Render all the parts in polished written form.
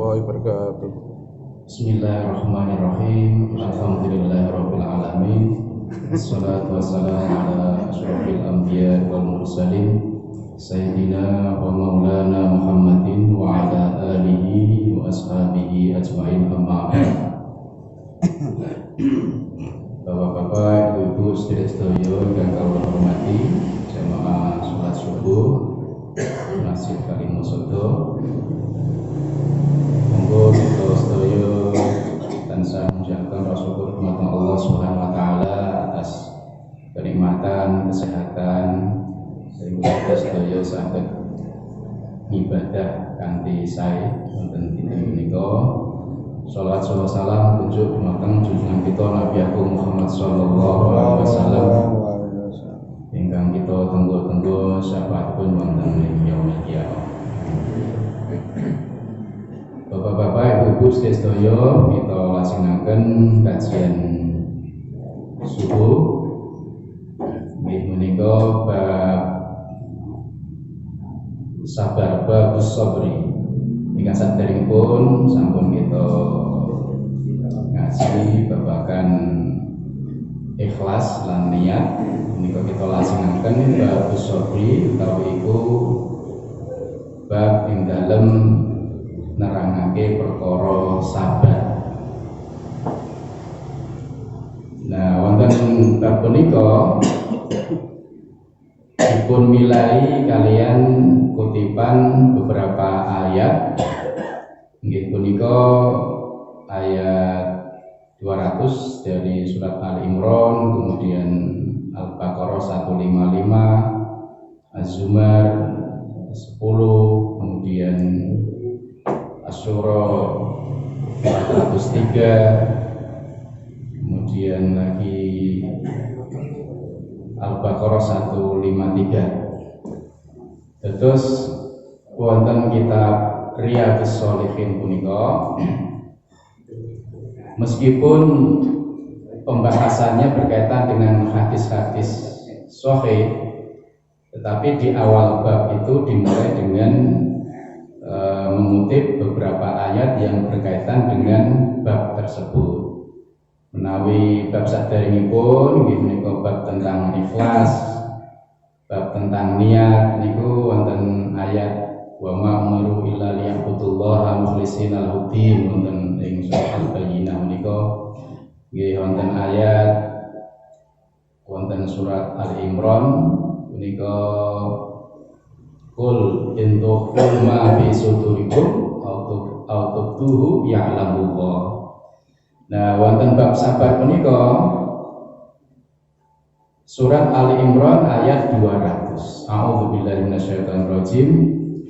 warahmatullahi wabarakatuh. Bismillahirrahmanirrahim. Alhamdulillahirabbil alamin. Wassalatu wassalamu ala asyrofil anbiya wal mursalin sayyidina wa maulana Muhammadin wa ala alihi wa ashabihi ajmain, amma ba'd. Bapak-bapak, ibu-ibu, sedherek-sedherek yang kula hormati, jamaah salat subuh Masjid Kalimusodo, monggo kita sedaya tansah menjalankan rasul rahmat Allah Subhanahu wa taala atas kenikmatan, kesehatan, sehingga kita sedaya saged ibadah kanthi sae wonten dinten menika. Shalawat salam kunjuk dumateng junjungan kita Nabi Agung Muhammad sallallahu alaihi wasallam ingkang kita tunggu-tunggu syafaatipun wonten yaumil qiyamah. Bapak-bapak, ibu-ibu sedaya, kita lajengaken kajian subuh. Nggih menika bab sabar, bab sabri. Ingkang saderengipun sampun kita ngaji babagan ikhlas lan niat. Menika kita lajengaken bab sabri utawi iku bab ing dalem nerangake perkara sabar. Nah, wonten bab punika dipun milai kalian kutipan beberapa ayat. Nggih punika ayat 200 dari surat Al-Imran, kemudian Al-Baqarah 155, Az-Zumar 10, kemudian Asy-Syura 403, kemudian lagi Al-Baqarah 153. Terus wonten kitab Riyadhus Shalihin punika, meskipun pembahasannya berkaitan dengan hadis-hadis sahih, tetapi di awal bab itu dimulai dengan mengutip beberapa ayat yang berkaitan dengan bab tersebut. Menawi bab saderengipun nggih menika bab tentang ikhlas, bab tentang niat niku wonten ayat wa ma umiru illa liya'budullaha mukhlishina lahu-din wonten ing surat Al-Bayyinah menika. Nggih wonten ayat wonten surat Al-Imran menika Qul in tukhfu ma fi sudurikum aw tubduhu ya'lamullah. Nah, wonten bab sabar menika surat Ali Imran ayat 200. A'udzubillahi minasyaitonir rajim.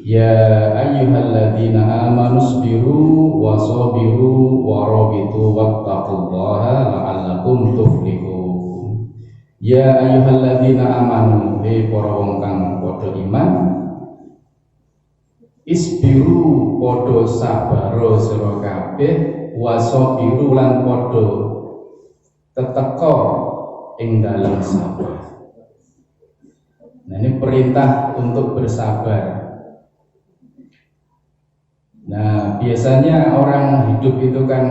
Ya ayyuhalladzina amanu sabiru wa sabiru wa rabitu wattaqullaha la'allakum tuflihun. Ya ayyuhalladzina amanu, he para wong kang padha iman, isbiru padha sabaro sira kabeh, wasabiru lan padha teteka ing dalem sabar. Nah, ini perintah untuk bersabar. Nah, biasanya orang hidup itu kan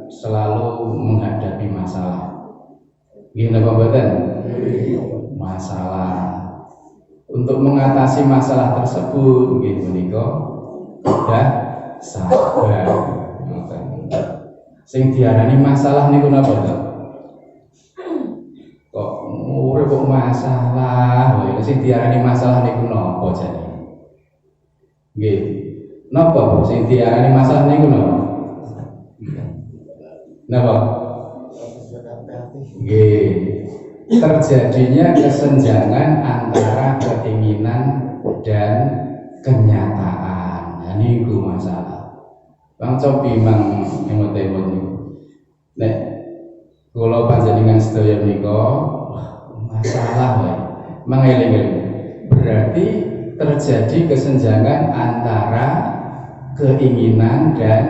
selalu menghadapi masalah. Gini apa mboten? Masalah. Untuk mengatasi masalah tersebut nggih menika sudah sabar. Sing diarani masalah niku napa to? Kok urip kok masalah, wae sing diarani masalah niku napa jane? Nggih. Napa sing diarani masalah niku napa? Napa? Nggih. Terjadinya kesenjangan antara keinginan dan kenyataan. Nah niku masalah. Bang cobi mang emot-emot niku. Nek kula panjenengan sedaya menika masalah wae. Mangeling-eling. Berarti terjadi kesenjangan antara keinginan dan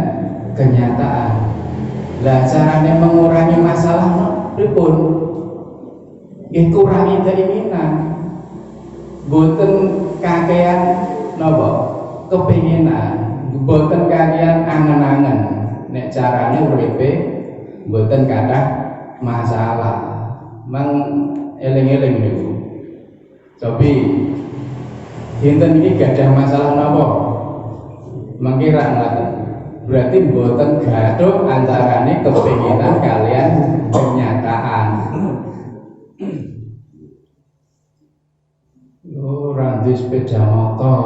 kenyataan. Lah caranya mengurangi masalah pripun? Kurangi keinginan. Boten kakean napa? Kepinginan. mboten kalian angen-angen nek carane uripe mboten kathah masalah. Mang eling-eling niku. Cobi dinten iki gadah masalah napa? Mangkira ngoten. Berarti mboten gaduh antarane kepinginan kalian kenyataan. Randu sepeda motor.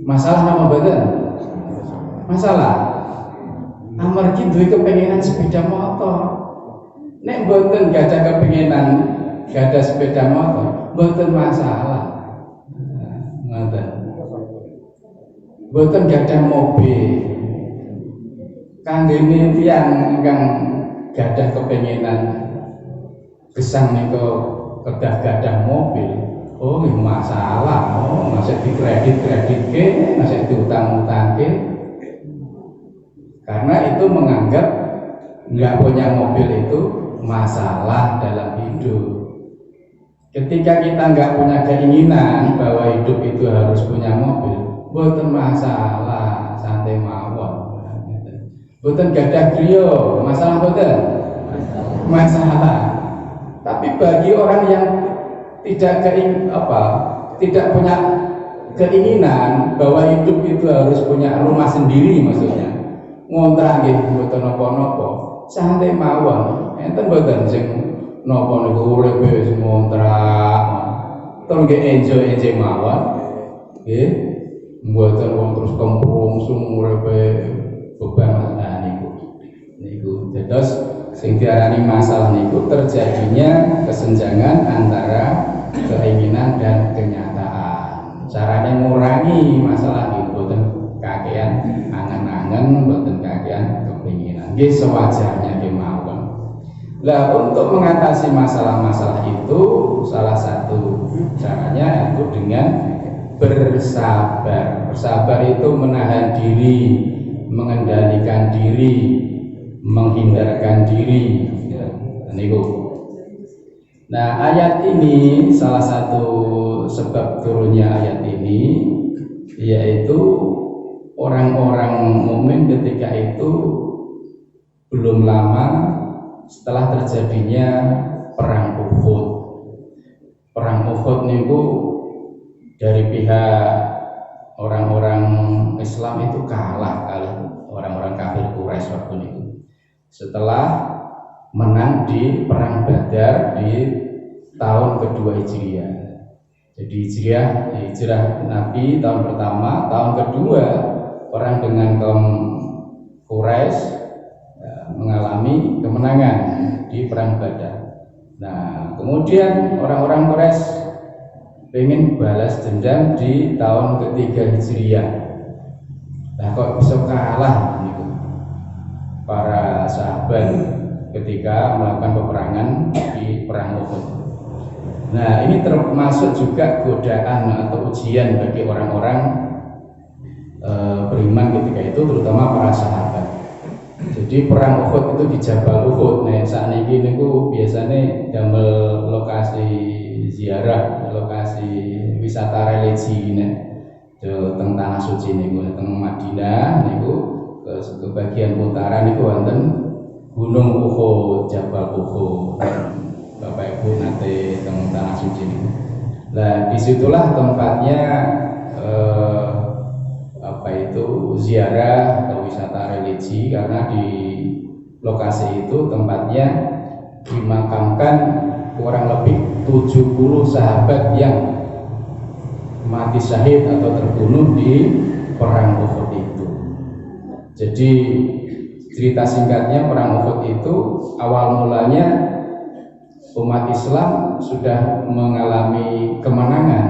Masalah nama mboten? Masalah. Amargi duwe kepengenan sepeda motor. Nek mboten gadah kepengenan gadah sepeda motor, mboten masalah. Ngoten. Mboten gadah mobil. Kanggene tiyang ingkang gadah kepengenan gesang nika kedah gadah mobil. Oh, ini masalah. Oh, masih dikredit ke, masih diutang-utang ke. Karena itu menganggap nggak punya mobil itu masalah dalam hidup. Ketika kita nggak punya keinginan bahwa hidup itu harus punya mobil, bukan masalah, santai mawon. Bukan gadah griya, masalah bukan? Masalah. Tapi bagi orang yang tidak punya keinginan bahwa hidup itu harus punya rumah sendiri, maksudnya ngontrak nggih mboten napa-napa, santai mawon. Enten mboten sing napa niku uripe sing ngontrak terus nggih enjoy mawon nggih, mboten wong terus kemprungsung uripe beban niku dados sing diarani masalah niku terjadinya kesenjangan antara keinginan dan kenyataan. Caranya ngurangi masalah niku mboten kakean angen-angen, mboten kakean kepinginan. Nggih sewajarnya nggih mawon. Lah untuk mengatasi masalah-masalah itu salah satu caranya itu dengan bersabar. Bersabar itu menahan diri, mengendalikan diri, menghindarkan diri. Nah, ayat ini salah satu sebab turunnya ayat ini yaitu orang-orang mukmin ketika itu belum lama setelah terjadinya perang Uhud. Perang Uhud niku dari pihak orang-orang Islam itu kalah kali orang-orang kafir Quraisy waktu itu. Setelah menang di perang Badar di tahun kedua Hijriah. Jadi hijrah Nabi tahun pertama, tahun kedua perang dengan kaum Quraisy mengalami kemenangan di perang Badar. Nah, kemudian orang-orang Quraisy pengen balas dendam di tahun ketiga Hijriah. Nah, kok bisa kalah gitu para sahabat ketika melakukan peperangan di perang Uhud. Nah, ini termasuk juga godaan atau ujian bagi orang-orang beriman ketika itu, terutama para sahabat. Jadi perang Uhud itu di Jabal Uhud. Nah, saat ini niku biasanya damel lokasi ziarah, lokasi wisata religi nih, teng tanah suci niku, teng Madinah niku ke bagian utara niku wonten Gunung Uhud, Jabal Uhud. Bapak Ibu nanti teng tanah suci niku. Nah, disitulah tempatnya ziarah atau wisata religi, karena di lokasi itu tempatnya dimakamkan kurang lebih 70 sahabat yang mati syahid atau terbunuh di perang Uhud itu. Jadi cerita singkatnya, perang Uhud itu awal mulanya umat Islam sudah mengalami kemenangan.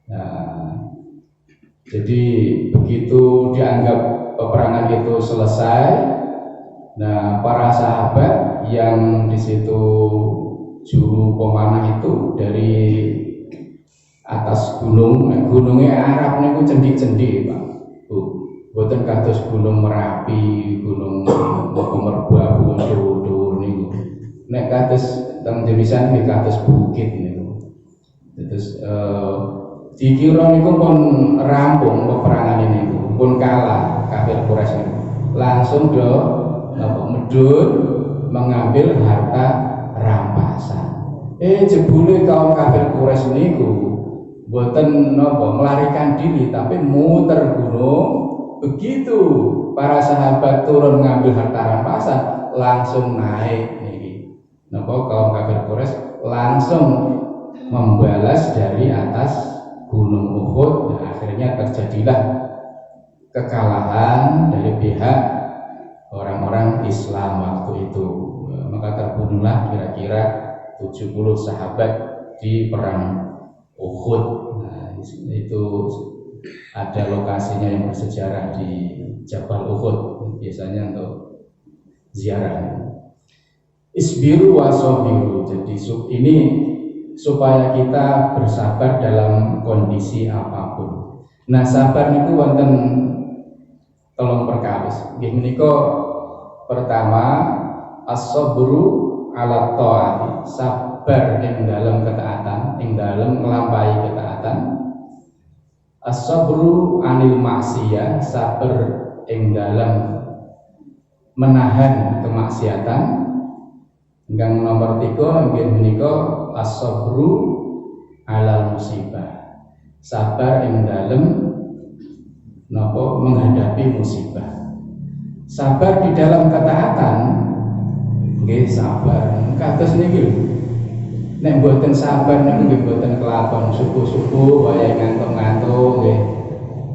Nah, jadi begitu dianggap peperangan itu selesai, nah para sahabat yang di situ juru pemanah itu dari atas gunung, gunungnya Arab niku cendi-cendi, Pak. Boten kados gunung Merapi, gunung Merbabu, dhuwur niku. Nek kados teng jenisan nggih kados bukit niku. Terus dikira niku pun rampung peperangan ini, pun langsung medun mengambil harta rampasan. Jebule kaum kafir Quraisy niku boten melarikan diri tapi muter gunung. Begitu para sahabat turun ngambil harta rampasan langsung naik niki. Kaum kafir Quraisy langsung membalas dari atas gunung Uhud. Nah, akhirnya terjadilah kekalahan dari pihak orang-orang Islam waktu itu. Maka terbunuhlah kira-kira 70 sahabat di perang Uhud. Nah, itu ada lokasinya yang bersejarah di Jabal Uhud, biasanya untuk ziarah. Isbiru wasobiru. Jadi ini supaya kita bersabar dalam kondisi apapun. Nah, sabar niku wonten telung perkawis. Nggih menika pertama as-sabru ala ta'ati, sabar ing dalam ketaatan, ing dalam nglampahi ketaatan. As-sabru anil maksiyah, sabar ing dalam menahan kemaksiatan. Yang nomor 3 nggih menika as-sabru alal musibah, sabar ing dalem napa menghadapi musibah. Sabar di dalam ketaatan nggih sabar kados niki lho. Nek mboten sabar niku nggih mboten kelakon subuh-subuh waya ngantuk-ngantuk nggih.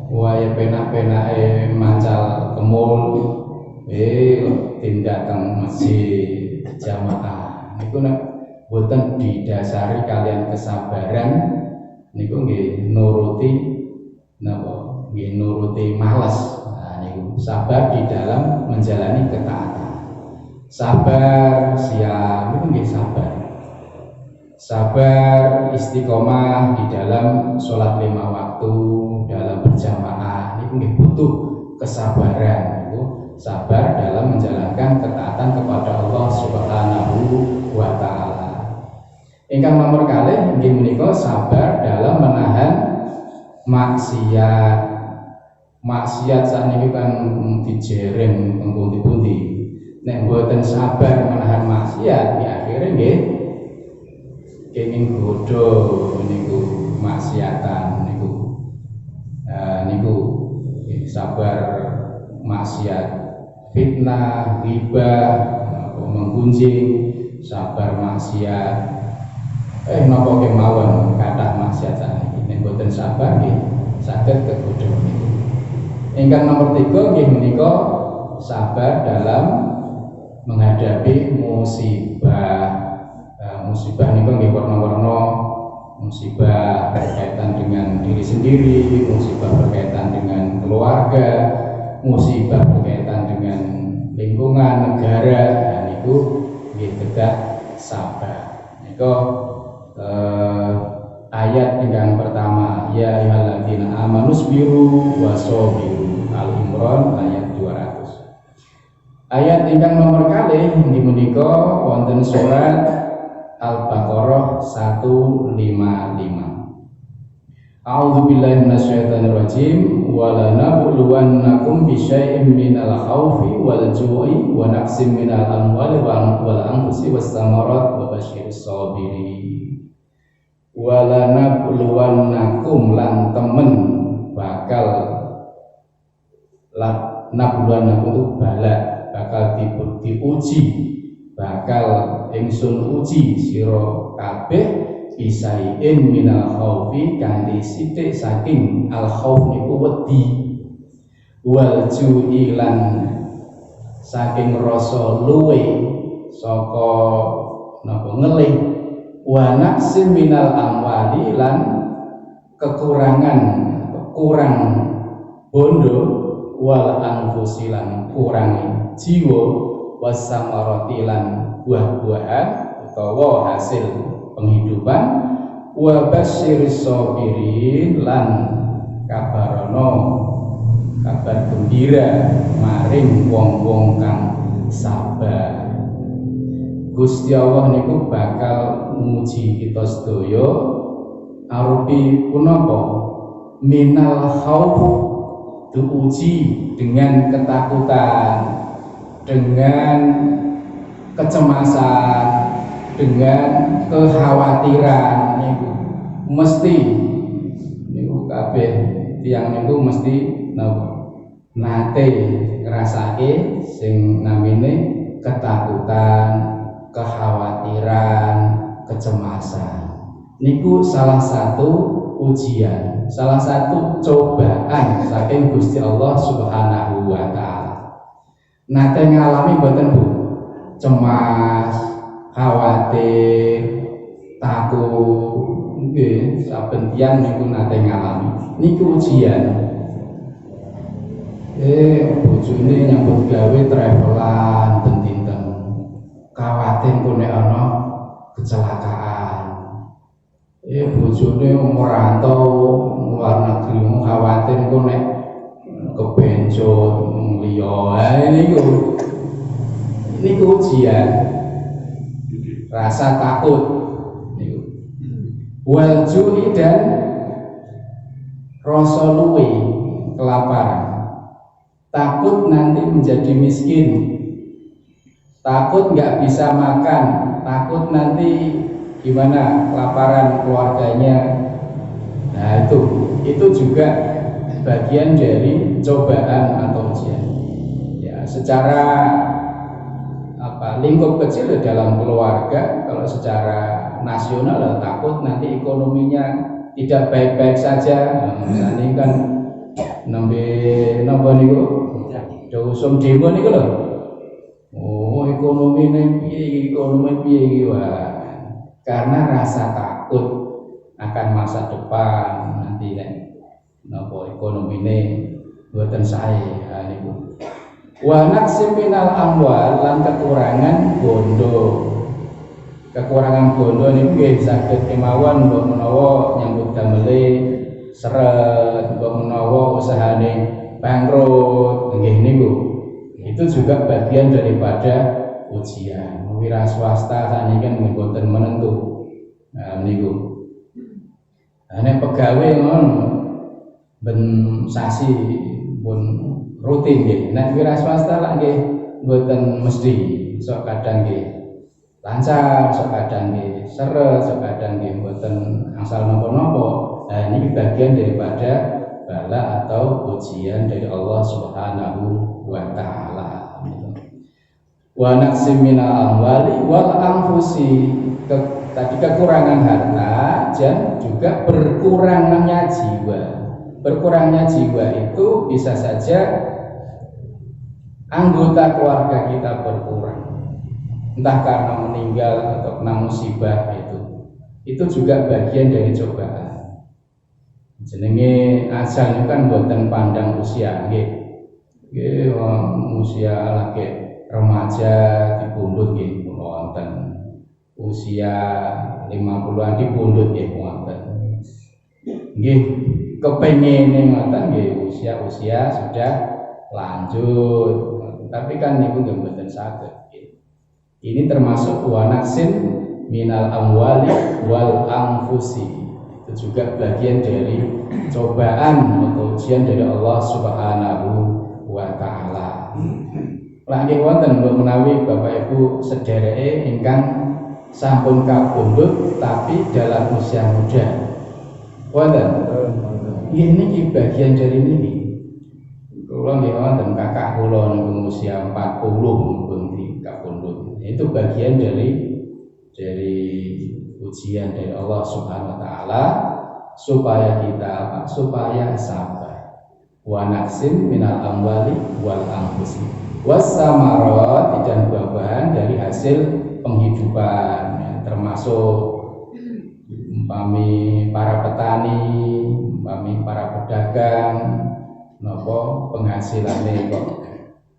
Waya penak-penake mancal kemul tindak teng masjid jamaah niku nek boten didasari kalian kesabaran niku nggih nuruti napa nggih nuruti malas. Nah niku sabar di dalam menjalani ketaatan. Sabar siap niku nggih sabar. Sabar istiqomah di dalam sholat 5 waktu, dalam berjamaah niku nggih butuh kesabaran. Sabar dalam menjalankan ketaatan kepada Allah Subhanahu wa Ta'ala. Ingkang nomor kalih inggih menika sabar dalam menahan maksiat. Maksiat sakniki kan dijereng teng pundi-pundi. Nek mboten sabar menahan maksiat, ya akhirnya nggih kenging godho niku maksiatan niku. Niku sabar maksiat, fitnah, ghibah, menggunjing, sabar maksiat. Napa kemawon kathah maksiat sakniki nek boten sabar nggih saged kegodha niku. Ingkang nomor 3 nggih menika sabar dalam menghadapi musibah. Musibah niku nggih warna-warna, musibah berkaitan dengan diri sendiri, musibah berkaitan dengan keluarga, musibah berkaitan dengan lingkungan negara. Dan itu nggih kedah sabar. Niku ayat yang pertama, ya ayyuhalladzina amanu sabiru wasabiru, Al-Imran ayat 200. Ayat ingkang nomor kalih inggih menika wonten surat Al-Baqarah 155. A'udzu billahi minasyaitonir rajim. Wala nabluwannakum bisyai'im minal khaufi wal ju'i wa naqsim minal amwali wal anfusi was samarat wa basyiris sabirin. Wala nabluwannakum lan temen bakal nabluwannakum itu bala, bakal diuji, bakal ingsun uji sira kabeh bisain minal khaufi kanthi sithik saking al khauf niku wedi, wal ju'i lan saking rasa luwe saka napa ngelih, wa naqsim minal amwali lan kekurangan kurang bondo, wal anfusi lan kurang jiwa, wasamarati lan buah-buahan utawa hasil penghidupan, wa basyiris sabirin lan kabarono kabar gembira maring wong-wong kang sabar. Gusti Allah niku bakal nguji kita sedaya arupi punapa minal khauf, diuji dengan ketakutan, dengan kecemasan, dengan kekhawatiran niku mesti niku kabeh tiyang niku mesti nate ngrasake sing namine ketakutan, kekhawatiran, kecemasan. Niku salah satu ujian, salah satu cobaan saking Gusti Allah Subhanahu wa taala. Nate ngalami mboten Bu? Cemas, khawatir, takut, nggih, saben tiyang niku nate ngalami. Niku ujian. Bojone nyambut gawe travelan ten-ten. Khawatir kok nek ana kecelakaan. Bojone merantau luar negeri, khawatir kok nek kebenjot liya. Niku ujian. Rasa takut niku. Wal ju'i dan rasa luwe, kelaparan. Takut nanti menjadi miskin, takut nggak bisa makan, takut nanti gimana kelaparan keluarganya. Nah itu juga bagian dari cobaan atau ujian. Ya, secara lingkup kecil dalam keluarga, kalau secara nasional takut nanti ekonominya tidak baik-baik saja. Misalnya kan nambah niku usum demo niku lho. Oh, ekonomi piye iki wah. Karena rasa takut akan masa depan nanti nek napa ekonomine mboten sae niku. Wa naqsim minal amwal lan kekurangan bondo. Kekurangan bondo niku nggih saged kemawon mbok menawa nyambut damele seret, mbok menawa usahane bangkrut, nggih niku. Itu juga bagian daripada ujian. Wira swasta saniki kan mboten menentu. Nah niku. Nek pegawai ngono ben sasi pun rutin nggih. Nek wira swasta lak nggih mboten mesti. Sok kadang nggih lancar, sok kadang nggih seret, sok kadang nggih mboten asal napa-napa. Nah, ini bagian daripada bala atau ujian dari Allah Subhanahu wa taala. Wa naqsim minal amwali wal anfusi. Tadi kekurangan harta dan juga berkurangnya jiwa. Berkurangnya jiwa itu bisa saja anggota keluarga kita berkurang. Entah karena meninggal atau kena musibah itu juga bagian dari cobaan. Jenenge ajal itu kan mboten pandang usia nggih. Nggih usia lagi remaja dipundhut nggih wonten. Usia 50-an dipundhut nggih wonten. Nggih kepengine ngoten nggih usia sudah lanjut. Tapi kan niku nggih mboten saged. Ini termasuk wa naqsin minal amwali wal anfusi. Itu juga bagian dari cobaan atau ujian dari Allah Subhanahu wa taala. Lagi wonten menawi Bapak Ibu sedereke ingkang sampun kapundhut tapi dalam usia muda. Wonten. Ini bagian dari niki. Kula nggih wonten kakak kula niku usia 40 pun kapundhut. Itu bagian dari ujian dari Allah Subhanahu wa taala supaya kita supaya sabar. Wa naqsim minal amwali wal anfusi was samarat, dan buah-buahan dari hasil penghidupan, ya, termasuk umpami para petani, umpami para pedagang napa penghasilane kok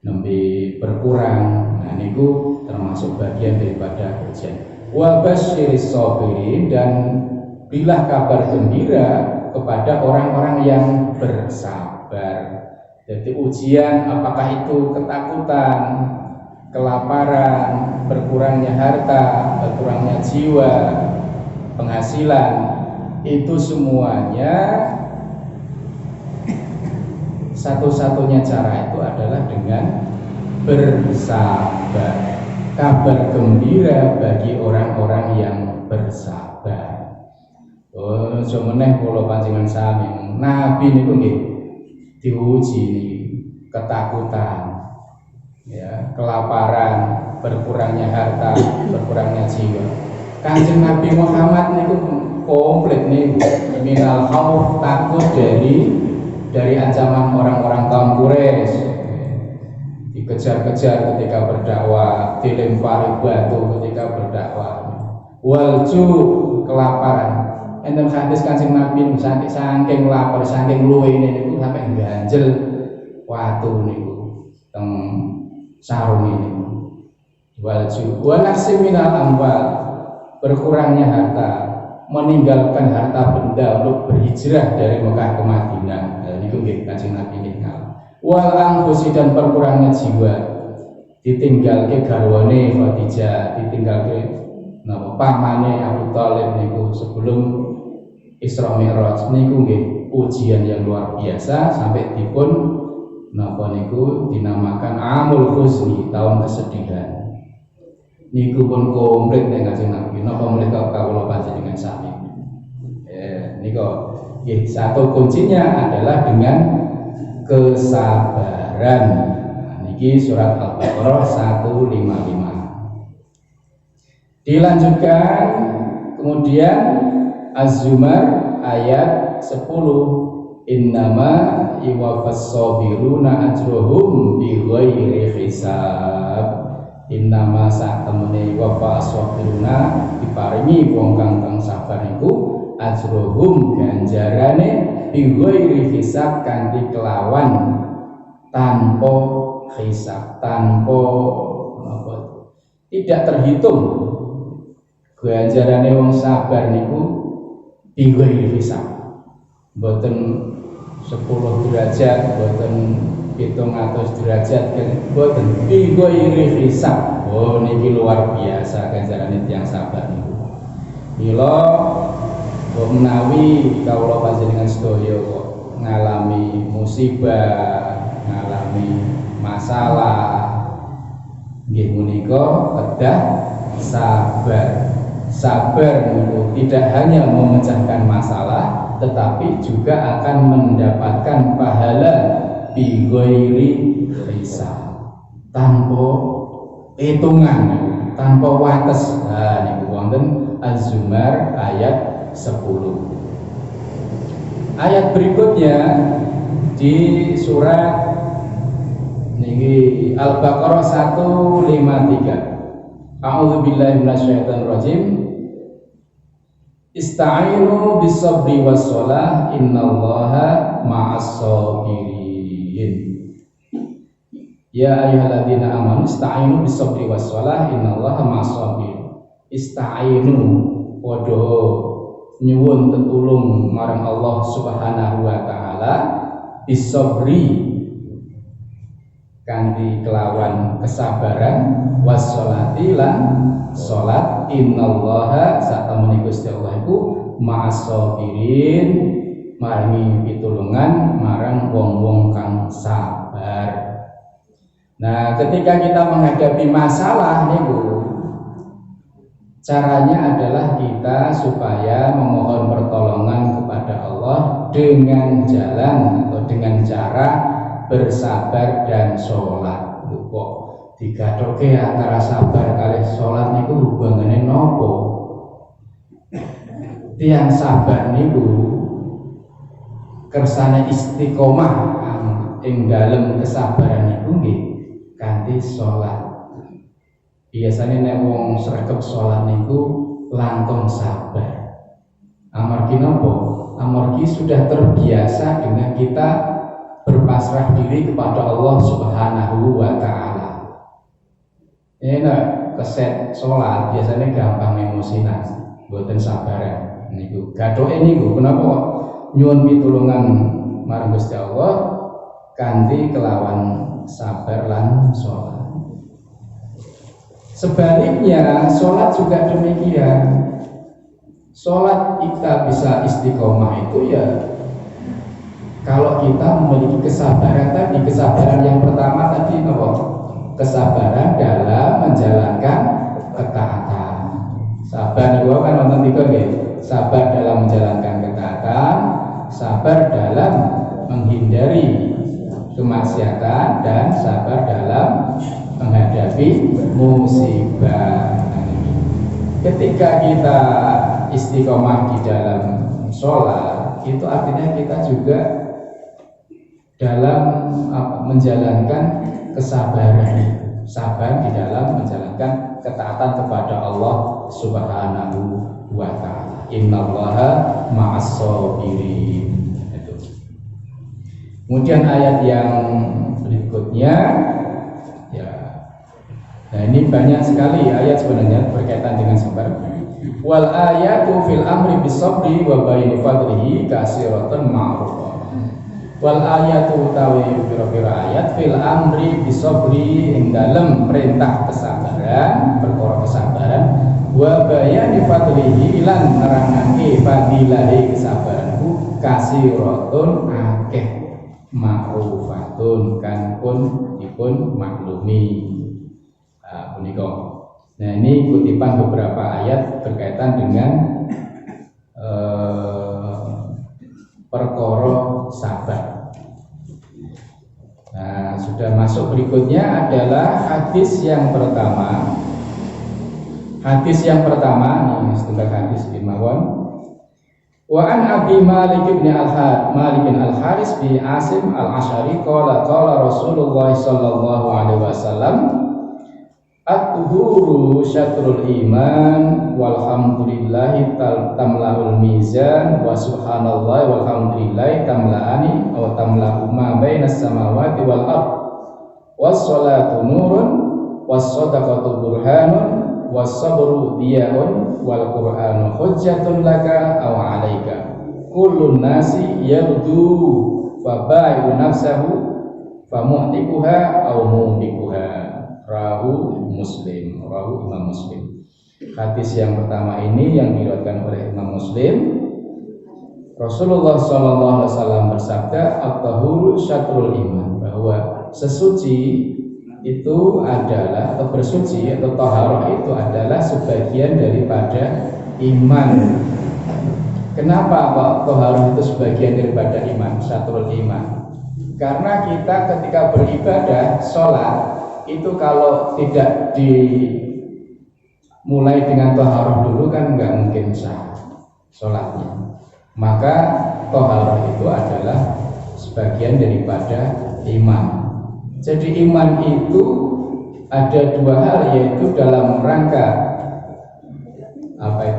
nembe berkurang. Nah niku termasuk bagian daripada ujian. Wa basyiris sabirin, dan berilah kabar gembira kepada orang-orang yang bersabar. Jadi ujian apakah itu ketakutan, kelaparan, berkurangnya harta, berkurangnya jiwa, penghasilan, itu semuanya satu-satunya cara itu adalah dengan bersabar. Kabar gembira bagi orang-orang yang bersabar. Oh, semeneh kula panjenengan sami. Nabi niku nggih diuji niki ketakutan, ya, kelaparan, berkurangnya harta, berkurangnya jiwa. Kanjeng Nabi Muhammad niku komplit nih, minal khauf, takut dari ancaman orang-orang kaum Quraisy, dikejar-kejar ketika berdakwah, dilempari batu ketika berdakwah, walju, kelaparan. Enten hadis Kanjeng Nabi saking lapar, saking luwene niku sampai ganjel watu niku teng sarung ini. Walju wa nafsi minal amwal, berkurangnya harta, meninggalkan harta benda untuk berhijrah dari Mekah ke Madinah. Niku nggih Kanjeng Nabi ninggal. Wal anfusi, dan berkurangnya jiwa, ditinggalke garwane Khadijah, ditinggalke napa pamane Abu Thalib niku sebelum Isra Mi'raj niku nggih ujian yang luar biasa sampai dipun napa niku dinamakan Amul Huzni, tahun kesedihan. Niku pun komplit dengan Kanjeng Nabi. Napa menika kawula panjenengan sami. Niku nggih satu kuncinya adalah dengan kesabaran. Niki surat Al-Baqarah 155. Dilanjutkan kemudian Az-Zumar ayat 10. Innama yuwaffas sabiruna ajruhum bighairi hisab. Innama sak temene yuwaffas sabiruna diparingi wong kang sabar iku ajruhum ganjarane bighairi hisab, kanthi kelawan tanpa hisab, tanpa apa, tidak terhitung. Ganjarane wong sabar niku bighairi hisab, mboten 10 derajat, mboten 700 derajat, mboten bighairi hisab. Oh niki luar biasa ganjarane tiyang sabar niku. Mila menawi kawula panjenengan sedaya kok ngalami musibah, ngalami masalah, nggih menika kedah sabar. Sabar itu tidak hanya memecahkan masalah, tetapi juga akan mendapatkan pahala bighairi hisab, tanpa hitungan, tanpa wates. Nah niku wonten Az-Zumar ayat 10. Ayat berikutnya di surat niki Al-Baqarah 153. A'udzubillahi minasyaitonir rajim. Ista'inu bis-sabri was-shalah innallaha ma'as-sabirin. Ya ayyuhalladzina amanu ista'inu bis-sabri was-shalah innallaha ma'as-sabirin. Ista'inu padha nyuwun tetulung marang Allah Subhanahu wa taala bis-sabri, kanthi kelawan kesabaran, was-sholati lan salat, innallaha satamene Gusti Allah iku ma'as-sabirin, maringi pitulungan marang wong-wong kang sabar. Nah, ketika kita menghadapi masalah niku, caranya adalah kita supaya memohon pertolongan kepada Allah dengan jalan atau dengan cara bersabar dan sholat. Kok digathoke antara sabar kali sholat niku hubungane nopo? Tiang sabar niku kersane istiqomah ing dalem kesabaran niku nggih kanthi sholat. Biasanya nek wong sregep sholat niku langkung sabar. Amargi napa? Amargi sudah terbiasa dengan kita berpasrah diri kepada Allah Subhanahu wa taala. Nek keset sholat biasanya gampang emosinan, mboten sabaran. Niku gathoke niku kenapa nyuwun pitulungan marang Gusti Allah kanthi kelawan sabar lan sholat. Sebaliknya sholat juga demikian. Sholat kita bisa istiqomah itu ya kalau kita memiliki kesabaran tadi. Kesabaran yang pertama tadi apa? kemaksiatan dan sabar dalam menghadapi musibah. Ketika kita istiqomah di dalam sholat, itu artinya kita juga dalam menjalankan kesabaran, sabar di dalam menjalankan ketaatan kepada Allah Subhanahu wa ta'ala. Innallaha ma'as sabirin. Itu. Kemudian ayat yang berikutnya, ya. Nah, ini banyak sekali ayat sebenarnya berkaitan dengan sabar. Wal ayatu fil amri bis sabri wa bayni fadlihi kasiratan ma'rufah. Wal ayatu utawi pira-pira ayat fil amri bisabri ing dalem perintah kesabaran, perkara kesabaran, wa bayani fadlihi lan nerangake fadilahe kesabaran ku kasiratun akeh ma'rufatun kan pun dipun maklumi. Punika. Nah, ini kutipan beberapa ayat berkaitan dengan perkara sabar. Nah, sudah masuk berikutnya adalah hadis yang pertama. Hadis yang pertama, ini setengah hadis di mawon. Wa an Abi Malik bin Al-Haris bin Asim Al-Asy'ari qala Rasulullah sallallahu alaihi wasallam at-tuhuru syatrul iman walhamdulillahi tamla'ul mizan wa subhanallah walhamdulillahi tamla'ani aw tamla'u ma bainas samawati wal ard was-salatu nurun was-sadaqatu burhanun was-sabru diya'un wal qur'anu hujjatun laka aw 'alaika kullun nasi yabdu fa ba'i'u nafsahu fa mu'tiquha aw mu'tiquha. Rahu Imam Muslim. Hadis yang pertama ini yang diriwayatkan oleh Imam Muslim. Rasulullah SAW bersabda, at-tahuru syatrul iman, bahwa sesuci itu adalah, atau bersuci atau taharah itu adalah sebagian daripada iman. Kenapa Pak taharah itu sebagian daripada iman, syatrul iman? Karena kita ketika beribadah, sholat itu kalau tidak dimulai dengan taharah dulu kan nggak mungkin sah sholatnya. Maka taharah itu adalah sebagian daripada iman. Jadi iman itu ada dua hal, yaitu dalam rangka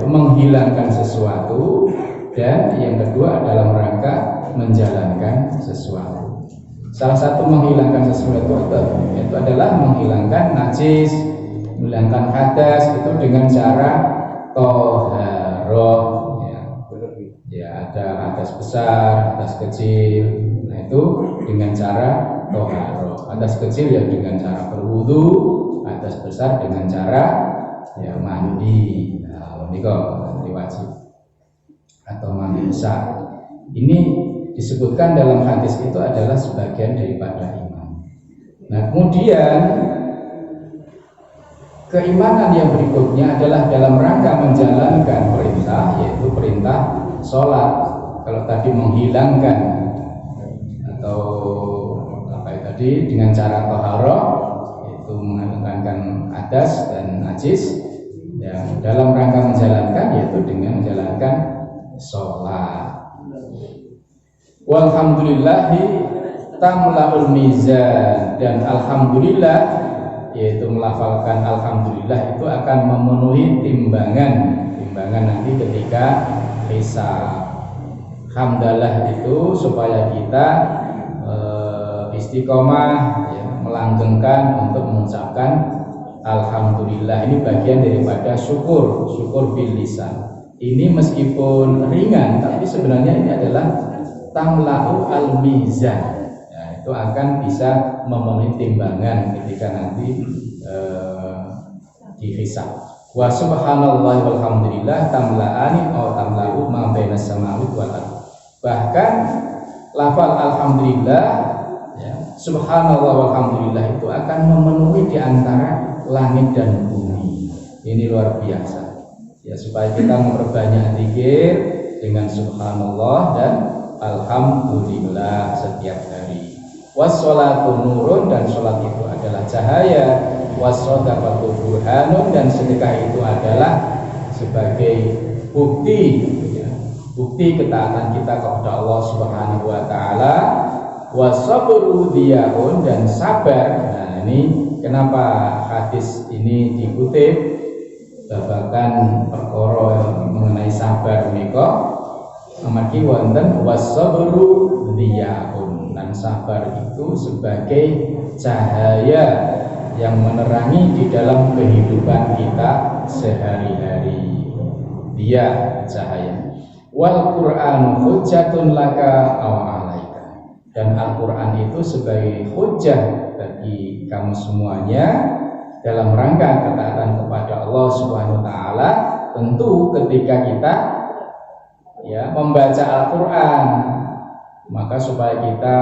menghilangkan sesuatu, dan yang kedua dalam rangka menjalankan sesuatu. Salah satu menghilangkan sesuatu itu adalah menghilangkan najis, menghilangkan hadas, itu dengan cara toharoh. Ya, ada hadas besar, hadas kecil. Nah, itu dengan cara toharoh. Hadas kecil ya dengan cara berwudu, hadas besar dengan cara ya mandi. Nah, ini kok wajib atau mandi besar. Ini disebutkan dalam hadis itu adalah sebagian daripada iman. Nah, kemudian keimanan yang berikutnya adalah dalam rangka menjalankan perintah, yaitu perintah sholat. Kalau tadi menghilangkan atau dengan cara taharah, yaitu menghilangkan hadas dan najis, yang dalam rangka menjalankan yaitu dengan menjalankan sholat. Walhamdulillahi tamla'ul mizan, dan alhamdulillah yaitu melafalkan alhamdulillah itu akan memenuhi timbangan nanti ketika hisab. Hamdalah itu supaya kita istiqomah ya, melanggengkan untuk mengucapkan alhamdulillah. Ini bagian daripada syukur bil lisan. Ini meskipun ringan, tapi sebenarnya ini adalah tamla'u al-mizan, ya, itu akan bisa memenuhi timbangan ketika nanti dihisab. Wa subhanallah walhamdulillah tamla'ani atau tamla'u ma bainas samawati wal ardh. Bahkan lafal alhamdulillah, ya, subhanallah walhamdulillah itu akan memenuhi di antara langit dan bumi. Ini luar biasa. Ya, supaya kita memperbanyak zikir dengan subhanallah dan alhamdulillah setiap hari. Wassolatu nurun, dan sholat itu adalah cahaya. Wassodaqatu burhanun, dan sedekah itu adalah sebagai bukti, ya, bukti ketaatan kita kepada Allah Subhanahu wa taala. Wasabru diyaun, dan sabar. Nah, ini kenapa hadis ini dikutip babagan perkara mengenai sabar menika amargi wonten wasabru diyaun, dan sabar itu sebagai cahaya yang menerangi di dalam kehidupan kita sehari-hari. Dia cahaya. Wal Qur'an hujjatun laka aw alaika, dan Al-Qur'an itu sebagai hujjah bagi kamu semuanya dalam rangka ketaatan kepada Allah Subhanahu wa taala. Tentu ketika kita membaca Al-Qur'an, maka supaya kita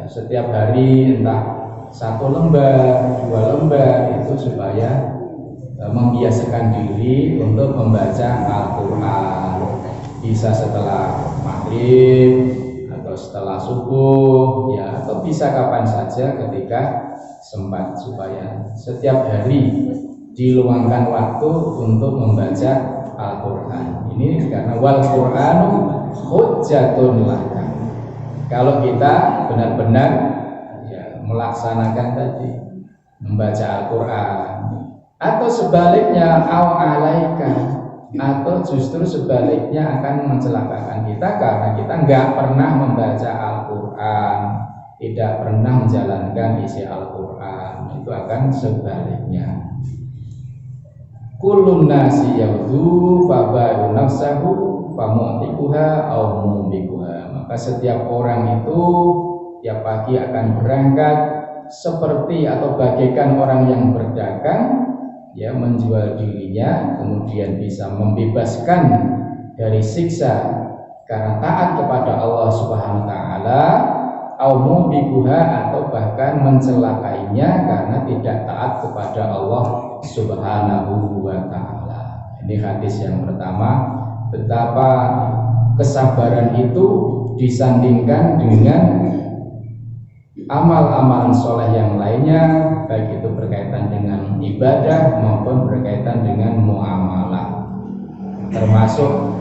setiap hari entah 1 lembar, 2 lembar, itu supaya membiasakan diri untuk membaca Al-Qur'an. Bisa setelah maghrib atau setelah subuh, atau bisa kapan saja ketika sempat, supaya setiap hari diluangkan waktu untuk membaca Al-Qur'an. Ini karena wal Qur'anu hujjatun laka. Kalau kita benar-benar melaksanakan tadi, membaca Al-Qur'an, atau sebaliknya aw alaika, atau justru sebaliknya akan mencelakakan kita karena kita nggak pernah membaca Al-Qur'an, tidak pernah menjalankan isi Al-Qur'an, itu akan sebaliknya. Kullun nasi yaghdu fabayu nafsahu famu'tikuha aw mumikuha. Maka setiap orang itu tiap pagi akan berangkat seperti atau bagaikan orang yang berdagang, menjual dirinya, kemudian bisa membebaskan dari siksa karena taat kepada Allah Subhanahu wa taala, au mubikuha, atau bahkan mencelakainya karena tidak taat kepada Allah Subhanahu wa taala. Ini hadis yang pertama, betapa kesabaran itu disandingkan dengan amal-amalan soleh yang lainnya, baik itu berkaitan dengan ibadah maupun berkaitan dengan muamalah, termasuk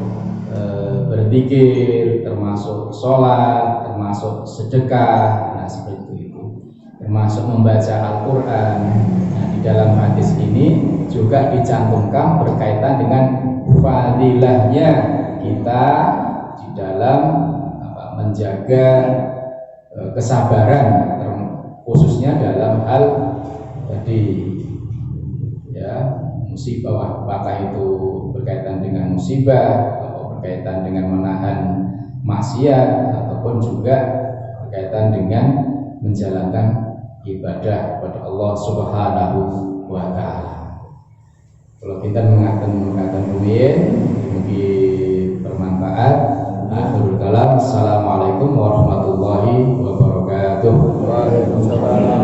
berzikir, termasuk sholat, termasuk sedekah, seperti itu, termasuk membaca Al-Qur'an. Nah, di dalam hadis ini juga dicantumkan berkaitan dengan fadilahnya kita di dalam menjaga kesabaran, khususnya dalam hal tadi musibah, apakah itu berkaitan dengan musibah atau berkaitan dengan menahan maksiat, ataupun juga berkaitan dengan menjalankan ibadah kepada Allah Subhanahu wa taala. Kalau kita mengatakan rumiyin, mungkin bermanfaat. Akhirul kalam. Assalamualaikum warahmatullahi wabarakatuh. Waalaikumsalam.